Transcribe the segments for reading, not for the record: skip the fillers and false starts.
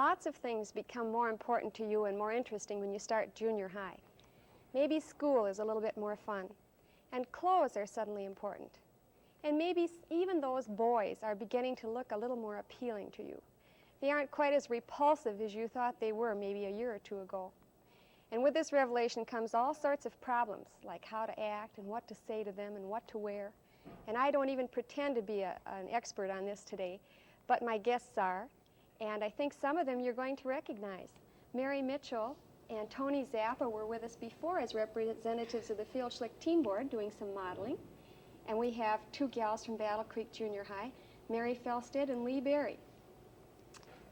Lots of things become more important to you and more interesting when you start junior high. Maybe school is a little bit more fun, and clothes are suddenly important. And maybe even those boys are beginning to look a little more appealing to you. They aren't quite as repulsive as you thought they were maybe a year or two ago. And with this revelation comes all sorts of problems, like how to act and what to say to them and what to wear. And I don't even pretend to be an expert on this today, but my guests are, and I think some of them you're going to recognize. Mary Mitchell and Tony Zappa were with us before as representatives of the Field Schlick Teen Board doing some modeling. And we have two gals from Battle Creek Junior High, Mary Felstead and Lee Berry.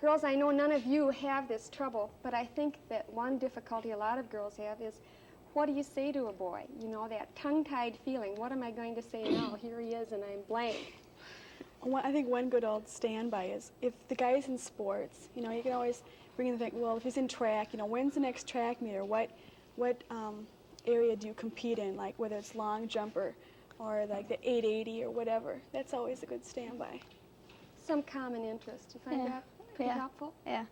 Girls, I know none of you have this trouble, but I think that one difficulty a lot of girls have is, what do you say to a boy? You know, that tongue-tied feeling. What am I going to say now? Here he is and I'm blank. I think one good old standby is if the guy's in sports, you know, you can always bring in the fact, well, if he's in track, you know, when's the next track meet, or what area do you compete in, like whether it's long jump or like the 880 or whatever. That's always a good standby. Some common interest. You find that pretty helpful? Yeah.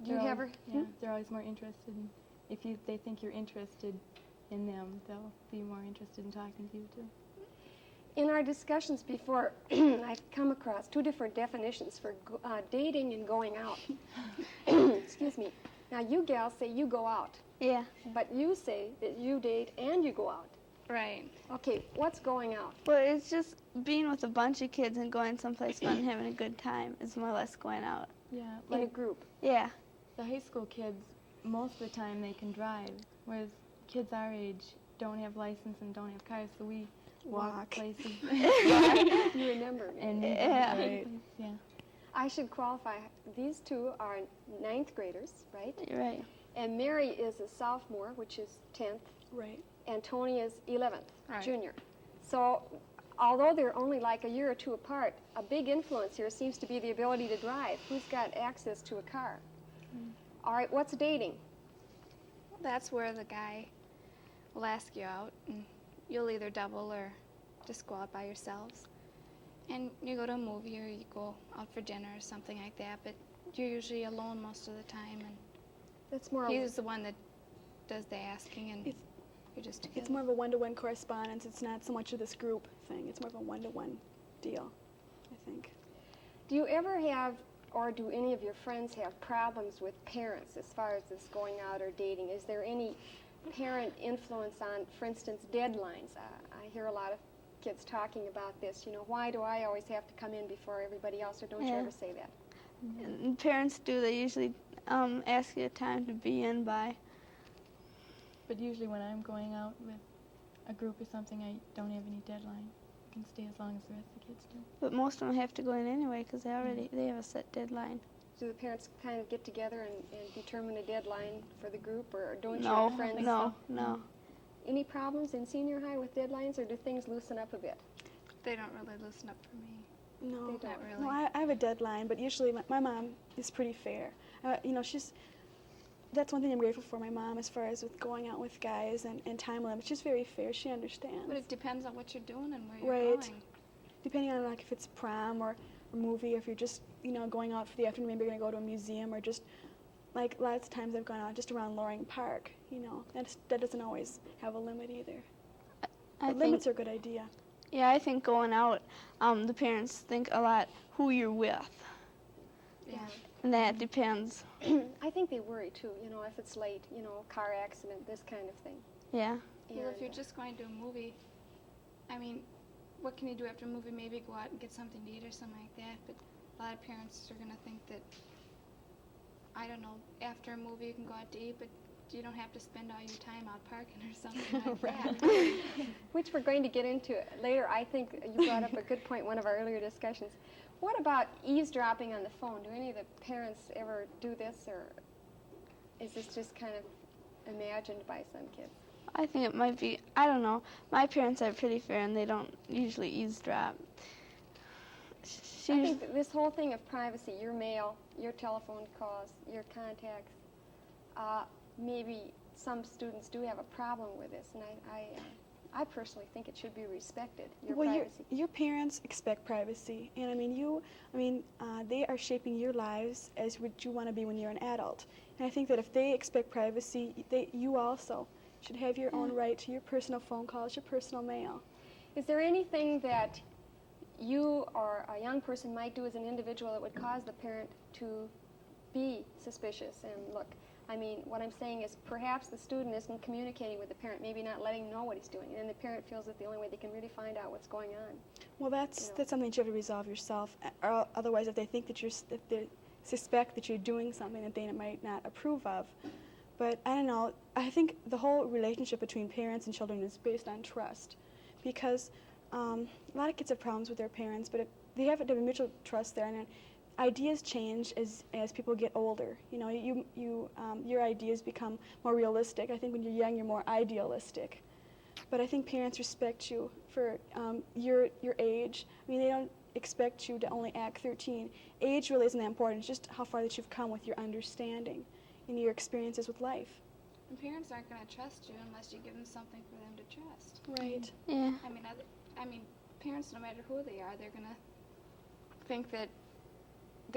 Do you ever? Yeah, they're always more interested in, if they think you're interested in them, they'll be more interested in talking to you too. In our discussions before, I've come across two different definitions for dating and going out. Excuse me. Now, you gals say you go out. Yeah. But you say that you date and you go out. Right. Okay, what's going out? Well, it's just being with a bunch of kids and going someplace fun and having a good time is more or less going out. Yeah, In a like group. Yeah. the high school kids, most of the time they can drive, whereas kids our age don't have license and don't have cars, so we walk places. You remember me. And Yeah. right. Yeah. I should qualify. These two are ninth graders, right? Right. And Mary is a sophomore, which is 10th, Right. and Tony is 11th, Right. junior. So although they're only like a year or two apart, a big influence here seems to be the ability to drive. Who's got access to a car? All right, what's dating? That's where the guy will ask you out, and you'll either double or just go out by yourselves. And you go to a movie or you go out for dinner or something like that, but you're usually alone most of the time, and That's more. he's the one that does the asking, and you're just together. It's more of a one-to-one correspondence. It's not so much of this group thing. It's more of a one-to-one deal, I think. Do you ever have, or do any of your friends have problems with parents as far as this going out or dating? Is there any parent influence on, for instance, deadlines? I hear a lot of kids talking about this. You know, why do I always have to come in before everybody else, or don't you Yeah. ever say that? And parents do. They usually ask you a time to be in by. But usually when I'm going out with a group or something, I don't have any deadline. I can stay as long as the rest of the kids do. But most of them have to go in anyway because they have a set deadline. Do the parents kind of get together and determine a deadline for the group, or don't No, your friends? no. Any problems in senior high with deadlines, or do things loosen up a bit? They don't really loosen up for me. No, They don't really. no, I have a deadline, but usually my mom is pretty fair. You know, that's one thing I'm grateful for my mom as far as with going out with guys and time limits. She's very fair. She understands. But it depends on what you're doing and where Right. you're going. Depending on like if it's prom or a movie, or if you're just, you know, going out for the afternoon, maybe you're going to go to a museum, or just like lots of times I've gone out just around Loring Park, you know. That doesn't always have a limit either. I But limits are a good idea. Yeah, I think going out, the parents think a lot who you're with, Yeah. and that depends. I think they worry too, you know, if it's late, you know, car accident, this kind of thing. Yeah. Well, if And, you're just going to a movie, I mean, what can you do after a movie? Maybe go out and get something to eat or something like that. But a lot of parents are going to think that, I don't know, after a movie you can go out to eat, but you don't have to spend all your time out parking or something like that. which we're going to get into later. I think you brought up a good point in one of our earlier discussions. What about eavesdropping on the phone? Do any of the parents ever do this, or is this just kind of imagined by some kids? I think it might be, I don't know. My parents are pretty fair and they don't usually eavesdrop. I think that this whole thing of privacy, your mail, your telephone calls, your contacts, maybe some students do have a problem with this, and I personally think it should be respected, your Well, privacy. your parents expect privacy, and I mean, they are shaping your lives as what you want to be when you're an adult. And I think that if they expect privacy, you also should have your own right to your personal phone calls, your personal mail. Is there anything that you or a young person might do as an individual that would cause the parent to be suspicious and look? I mean, what I'm saying is perhaps the student isn't communicating with the parent, maybe not letting him know what he's doing, and the parent feels that the only way they can really find out what's going on. Well, that's know. that's something that you have to resolve yourself. Or otherwise, if they think that if they suspect that you're doing something that they might not approve of. But I don't know. I think the whole relationship between parents and children is based on trust, because a lot of kids have problems with their parents, but they have to have a mutual trust there, and ideas change as people get older. You know, your ideas become more realistic. I think when you're young, you're more idealistic. But I think parents respect you for your age. I mean, they don't expect you to only act 13. Age really isn't that important. It's just how far that you've come with your understanding and your experiences with life. And parents aren't going to trust you unless you give them something for them to trust. Right. Yeah. I mean, parents, no matter who they are, they're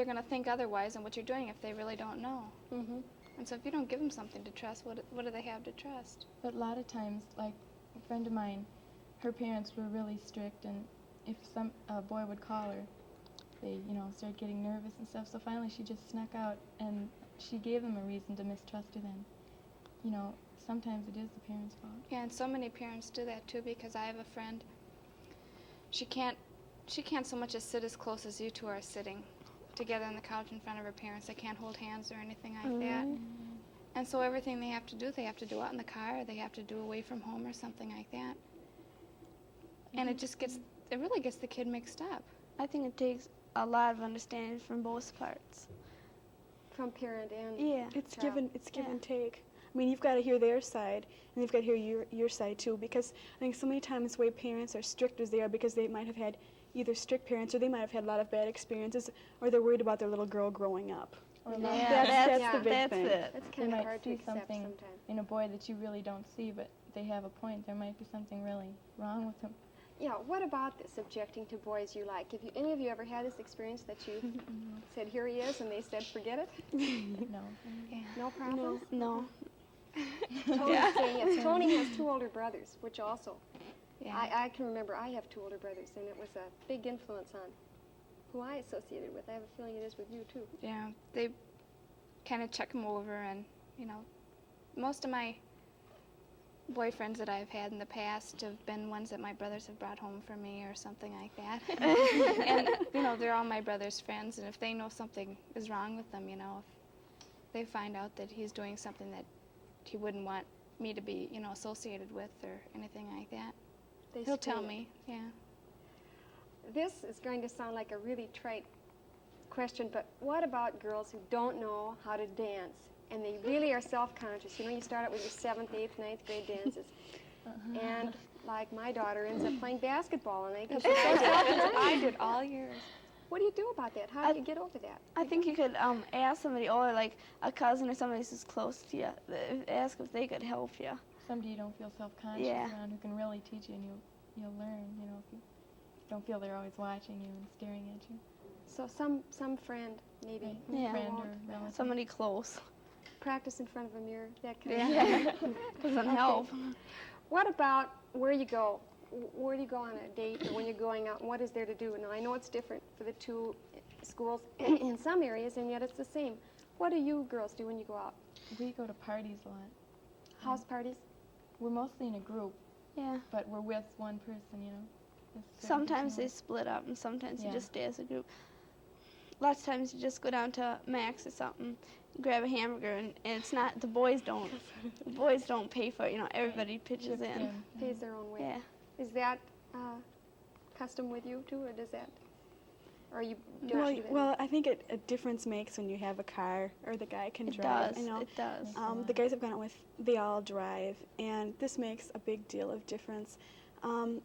going to think otherwise than what you're doing if they really don't know. Mm-hmm. And so if you don't give them something to trust, what do they have to trust? But a lot of times, like a friend of mine, her parents were really strict, and if a boy would call her, they, started getting nervous and stuff. So finally, she just snuck out, and she gave them a reason to mistrust her then. Sometimes it is the parents' fault. Yeah, and so many parents do that too, because I have a friend, she can't so much as sit as close as you two are sitting together on the couch in front of her parents. They can't hold hands or anything like that. And so everything they have to do out in the car, or they have to do away from home or something like that. And it really gets the kid mixed up. I think it takes a lot of understanding from both parts. From parent and Yeah. It's child. give and take. I mean, you've got to hear their side, and you've got to hear your side too, because I think so many times the way parents are strict as they are because they might have had either strict parents or they might have had a lot of bad experiences, or they're worried about their little girl growing up. Or That's the big that's thing. it. That's they kind of might hard to see accept something sometimes. in a boy that you really don't see, but they have a point. There might be something really wrong with him. Yeah, what about this objecting to boys you like? Have any of you ever had this experience that you said, here he is, and they said, forget it? No. No problems? No. Tony's saying yes. Tony has 2 older brothers, which also, Yeah. I can remember I have 2 older brothers, and it was a big influence on who I associated with. I have a feeling it is with you, too. Yeah, they kind of check them over, and most of my boyfriends that I've had in the past have been ones that my brothers have brought home for me or something like that. And they're all my brother's friends, and if they know something is wrong with them, if they find out that he's doing something that he wouldn't want me to be, associated with or anything like that, he'll tell scream it. me. Yeah. This is going to sound like a really trite question, but what about girls who don't know how to dance and they really are self-conscious? You start out with your 7th, 8th, 9th grade dances, and like my daughter ends up playing basketball, and she's so self-conscious. I did all years. What do you do about that? How do you get over that? I think you could ask somebody, or like a cousin or somebody who's close to you, ask if they could help you. Somebody you don't feel self-conscious Yeah. around who can really teach you, and you'll learn, if you don't feel they're always watching you and staring at you. So some friend, maybe. Right. Yeah. Friend Won't. or relative. Somebody close. Practice in front of a mirror, that kind of thing. Yeah. Doesn't help. What about where you go? Where do you go on a date, or when you're going out, and what is there to do? Now, I know it's different for the 2 schools in some areas, and yet it's the same. What do you girls do when you go out? We go to parties a lot. House parties? We're mostly in a group, Yeah. but we're with one person, with certain Sometimes they people. split up, and sometimes you Yeah. just stay as a group. Lots of times you just go down to Max or something, grab a hamburger, and it's not the boys don't pay for it. Everybody pitches Chips in. Pays their own way. Yeah. Is that custom with you too, or does that? Or you don't Well, do that? well, I think a difference makes when you have a car or the guy can It drive. does. It does. The guys I've gone out with, they all drive, and this makes a big deal of difference. When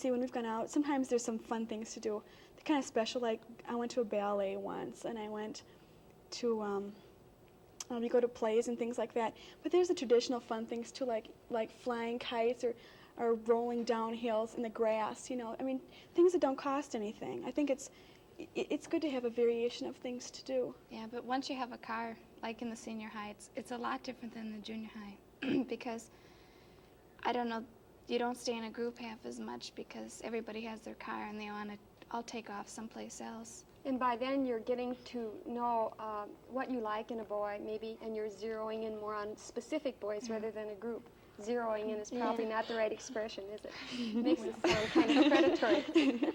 we've gone out, sometimes there's some fun things to do. They're kind of special. Like I went to a ballet once, and I went to we go to plays and things like that. But there's the traditional fun things too, like flying kites or or rolling down hills in the grass, you know. I mean, things that don't cost anything. I think it's good to have a variation of things to do. Yeah, but once you have a car, like in the senior high, it's a lot different than the junior high because, I don't know, you don't stay in a group half as much because everybody has their car and they want to all take off someplace else. And by then you're getting to know what you like in a boy, maybe, and you're zeroing in more on specific boys rather than a group. Zeroing in is probably not the right expression, is it? Makes it sound kind of predatory.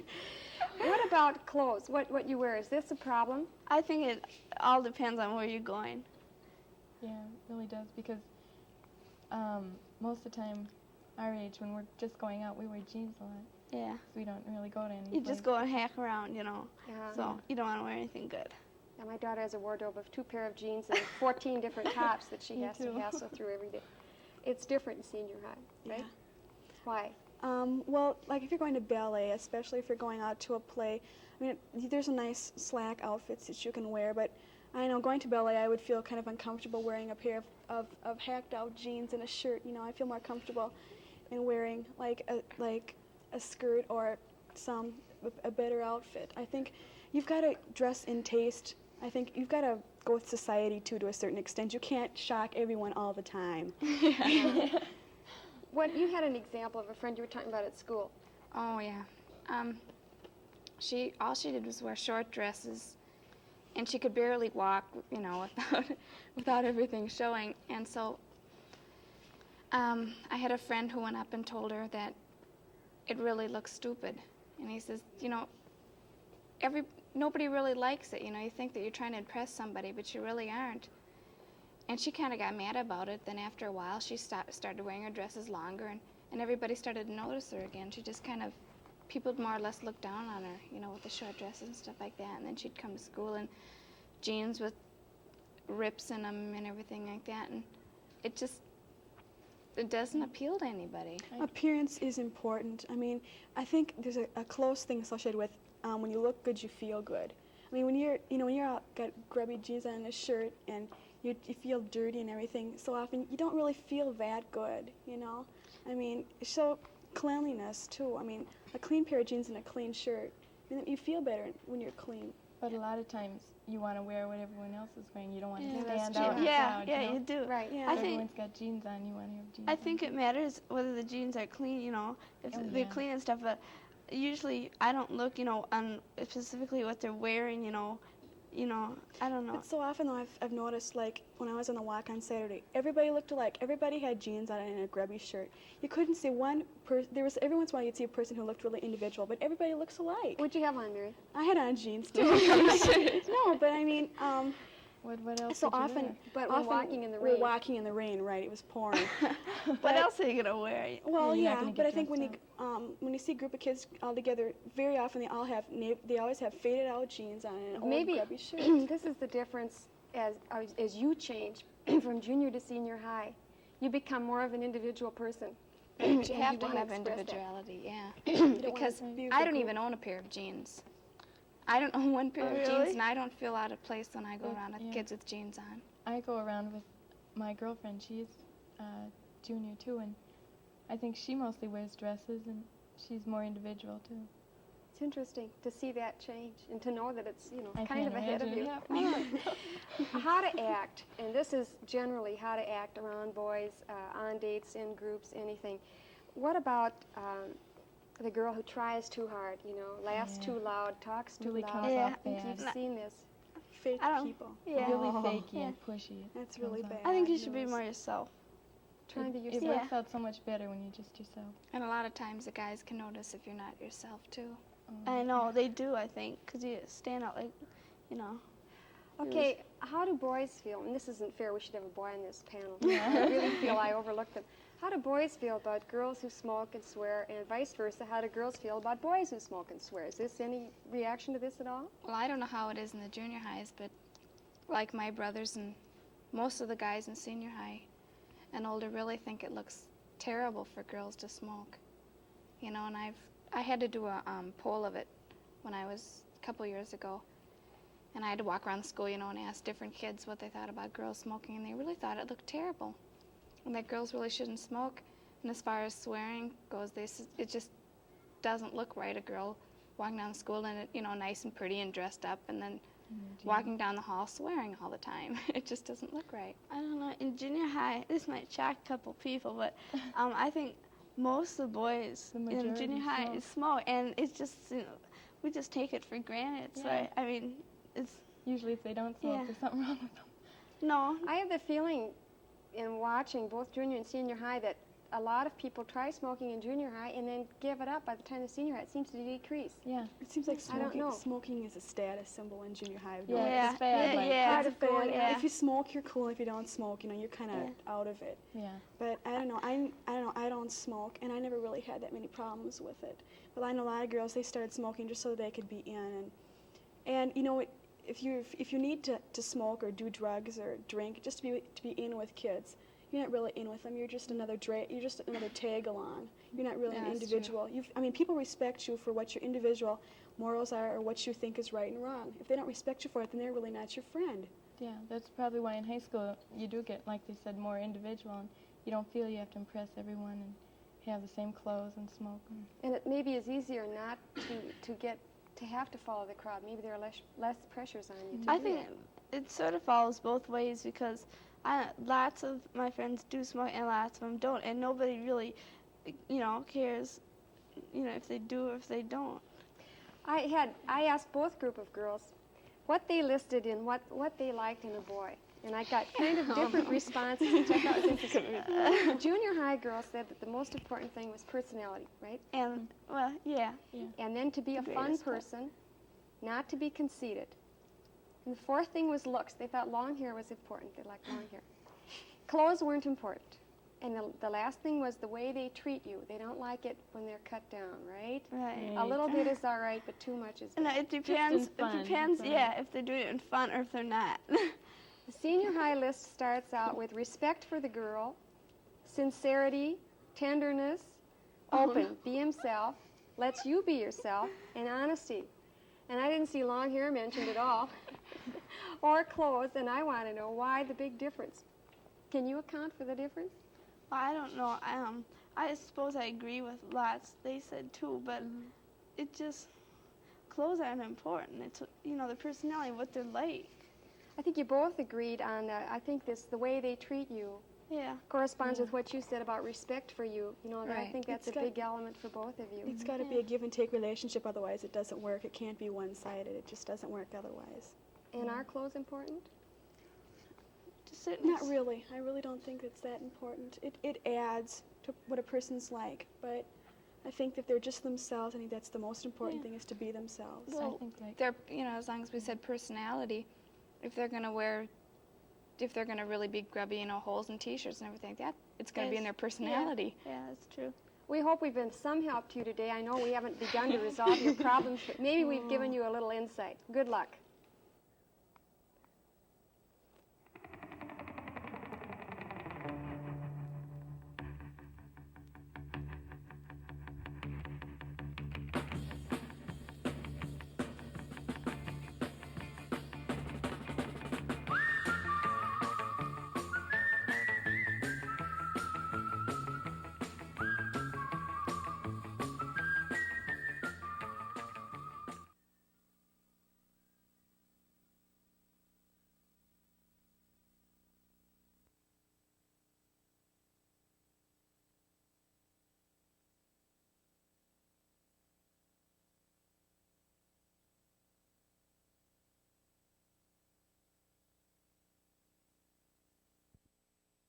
What about clothes? What you wear? Is this a problem? I think it all depends on where you're going. Yeah, it really does because most of the time, our age, when we're just going out, we wear jeans a lot. Yeah. So we don't really go to any You just place. go and hack around, you know. Yeah. So you don't want to wear anything good. Yeah, my daughter has a wardrobe of 2 pair of jeans and 14 different tops that she Me has to too. hassle through every day. It's different in senior high, right? Yeah. Why? Well, like if you're going to ballet, especially if you're going out to a play, I mean, there's a nice slack outfits that you can wear, but I know going to ballet, I would feel kind of uncomfortable wearing a pair of hacked out jeans and a shirt. You know, I feel more comfortable in wearing like a skirt or a better outfit. I think you've got to dress in taste. I think you've got to go with society too to a certain extent. You can't shock everyone all the time. What you had an example of a friend you were talking about at school. Oh yeah, all she did was wear short dresses, and she could barely walk, you know, without everything showing. And so, I had a friend who went up and told her that it really looks stupid. And he says, you know, nobody really likes it. You know, you think that you're trying to impress somebody, but you really aren't. And she kind of got mad about it. Then after a while, she started wearing her dresses longer, and everybody started to notice her again. She just kind of, people more or less looked down on her, you know, with the short dresses and stuff like that. And then she'd come to school in jeans with rips in them and everything like that. And it doesn't appeal to anybody. Appearance is important. I mean, I think there's a close thing associated with when you look good, you feel good. I mean, when you're out, got grubby jeans on and a shirt, and you feel dirty and everything, so often you don't really feel that good, you know? I mean, so cleanliness, too. I mean, a clean pair of jeans and a clean shirt, I mean, you feel better when you're clean. But a lot of times, you want to wear what everyone else is wearing. You don't want Yeah, to that's stand true. out in the Yeah, crowd, yeah, you know? you do. Right. Yeah. I If think everyone's got jeans on, you want to have jeans I on. think it matters whether the jeans are clean, you know, if Oh, they're yeah. clean and stuff, but usually I don't look, you know, on specifically what they're wearing, you know, I don't know. But so often, though, I've noticed, like, when I was on the walk on Saturday, everybody looked alike. Everybody had jeans on and a grubby shirt. You couldn't see one person. There was, every once in a while, you'd see a person who looked really individual, but everybody looks alike. What'd you have on, Mary? I had on jeans, too. No, but I mean, What else so did you often, wear? But we're often walking in the we're rain. walking in the rain, right? It was pouring. What else are you gonna wear? Well, you're not yeah, gonna but get I think dressed when you see a group of kids all together, very often they always have faded out jeans on and an old Maybe grubby shirt. this is the difference as you change from junior to senior high. You become more of an individual person. But you have to wanna have express that. individuality, yeah. You don't wanna Because be with I a don't group. even own a pair of jeans. I don't own one pair Oh, of really? jeans, and I don't feel out of place when I go around with Yeah. kids with jeans on. I go around with my girlfriend. She's junior too, and I think she mostly wears dresses, and she's more individual too. It's interesting to see that change and to know that it's I kind of can't ahead of imagine you. it happening. How to act, and this is generally how to act around boys, on dates, in groups, anything. What about the girl who tries too hard, laughs Yeah. too loud, talks too Really loud? comes Yeah. off bad. You've seen this. Fake I don't- people. Yeah. Really Oh. fakey Yeah. and pushy. That's comes really off. bad. I think you should be news. more yourself. Trying to be It yourself. works out so much better when you're just yourself. And a lot of times the guys can notice if you're not yourself, too. I know they do. I think because you stand out like, you know. Okay, how do boys feel? And this isn't fair. We should have a boy on this panel. I really feel I overlooked them. How do boys feel about girls who smoke and swear, and vice versa? How do girls feel about boys who smoke and swear? Is this any reaction to this at all? Well, I don't know how it is in the junior highs, but like my brothers and most of the guys in senior high and older really think it looks terrible for girls to smoke. And I had to do a poll of it when I was a couple years ago. And I had to walk around the school, and ask different kids what they thought about girls smoking, and they really thought it looked terrible. And that girls really shouldn't smoke. And as far as swearing goes, it just doesn't look right. A girl walking down the school and nice and pretty and dressed up, and then walking down the hall swearing all the time. It just doesn't look right. I don't know. In junior high, this might shock a couple people, but I think most of the boys The in majority junior high smoke. smoke, and it's just we just take it for granted. So Yeah. I mean, it's Usually if they don't smoke, Yeah. there's something wrong with them. no. I have the feeling in watching both junior and senior high that a lot of people try smoking in junior high and then give it up by the time of senior high. It seems to decrease. Yeah. It seems like I don't know. smoking is a status symbol in junior high. Yeah, Yeah. it's bad. Yeah, like, yeah. It's a fad. Yeah. If you smoke, you're cool. If you don't smoke, you're kind of out of it. Yeah. But I don't know. I don't know. I don't smoke, and I never really had that many problems with it. But I know a lot of girls. They started smoking just so they could be in, and if you need to smoke or do drugs or drink just to be in with kids, you're not really in with them. You're just another tag along. You're not really Yeah, an that's individual. People respect you for what your individual morals are or what you think is right and wrong. If they don't respect you for it, then they're really not your friend. Yeah, that's probably why in high school you do get, like they said, more individual, and you don't feel you have to impress everyone and have the same clothes and smoke. And it maybe is easier not to have to follow the crowd. Maybe there are less pressures on you. To I do think that. it sort of follows both ways because lots of my friends do smoke and lots of them don't, and nobody really, cares, if they do or if they don't. I asked both group of girls what they listed in what they liked in a boy, and I got kind of different responses, which I thought was interesting. The junior high girls said that the most important thing was personality, right? And well, yeah. And then to be a The fun greatest part. person, not to be conceited. And the fourth thing was looks. They thought long hair was important. They liked long hair. Clothes weren't important. And the last thing was the way they treat you. They don't like it when they're cut down, right? Right. A little bit is all right, but too much is No, bad. it depends. fun, It depends, fun. yeah, if they're doing it in fun or if they're not. The senior high list starts out with respect for the girl, sincerity, tenderness, open, be himself, lets you be yourself, and honesty. And I didn't see long hair mentioned at all, or clothes, and I want to know why the big difference. Can you account for the difference? I don't know. I suppose I agree with lots they said too, but it just clothes aren't important. It's the personality, what they're like. I think you both agreed on that. I think the way they treat you Yeah. corresponds with what you said about respect for you. I Right. think that's It's a got- big element for both of you. It's got to be a give and take relationship, otherwise it doesn't work. It can't be one-sided. It just doesn't work otherwise. And are clothes important? To certain Not really. I really don't think it's that important. It adds to what a person's like, but I think that they're just themselves. I think that's the most important Yeah. thing is to be themselves. Well, I think like they're as long as we said personality, if they're gonna really be grubby, holes in t-shirts and everything like that, it's gonna be in Yes. their personality. Yeah, that's true. We hope we've been some help to you today. I know we haven't begun to resolve your problems, but maybe we've given you a little insight. Good luck.